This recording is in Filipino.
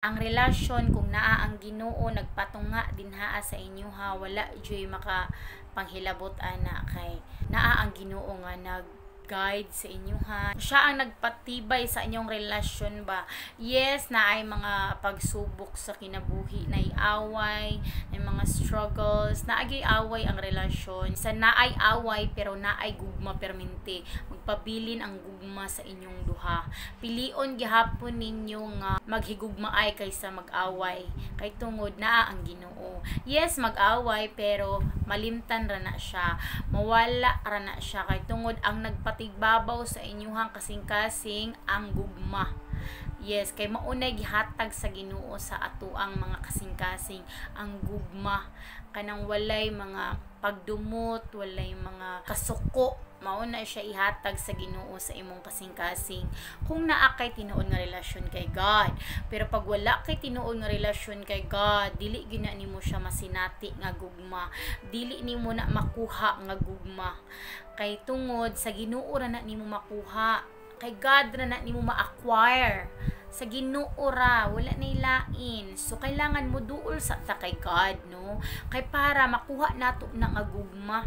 Ang relasyon kung naa ang Ginoo nagpatunga dinhaa sa inyo ha, wala joy maka panghilabot ana kay naa ang Ginoo nga nag-guide sa inyo ha. Siya ang nagpatibay sa inyong relasyon ba. Yes, na ay mga pagsubok sa kinabuhi, na away, na mga struggles, na ay away ang relasyon. Sa naay away pero naay gugma permente. Magpabilin ang gugma sa inyong duha. Pilion gihapon ninyo nga maghigugmaay kaysa mag-away. Kay tungod na ang Ginoo. Yes, mag-away pero malimtan ra na siya. Mawala ra na siya kay tungod ang nagpatigbabaw sa inyuhang kasing-kasing ang gugma. Yes, kay maunay gihatag sa Ginoo sa atuang mga kasing-kasing ang gugma. Kanang walay mga pagdumot, walay mga kasuko, mauna siya ihatag sa Ginoo sa imong kasing-kasing kung naa kay tinuod nga relasyon kay God. Pero pag wala kay tinuod nga relasyon kay God, dili gina nimo siya masinati nga gugma, dili nimo na makuha nga gugma. Kay tungod sa Ginoo ra na nimo makuha, kay God ra na nimo ma-acquire. Sa Ginoo ra, wala na ilain. So kailangan mo duol sa ta kay God, no? Kay para makuha nato na nga gugma.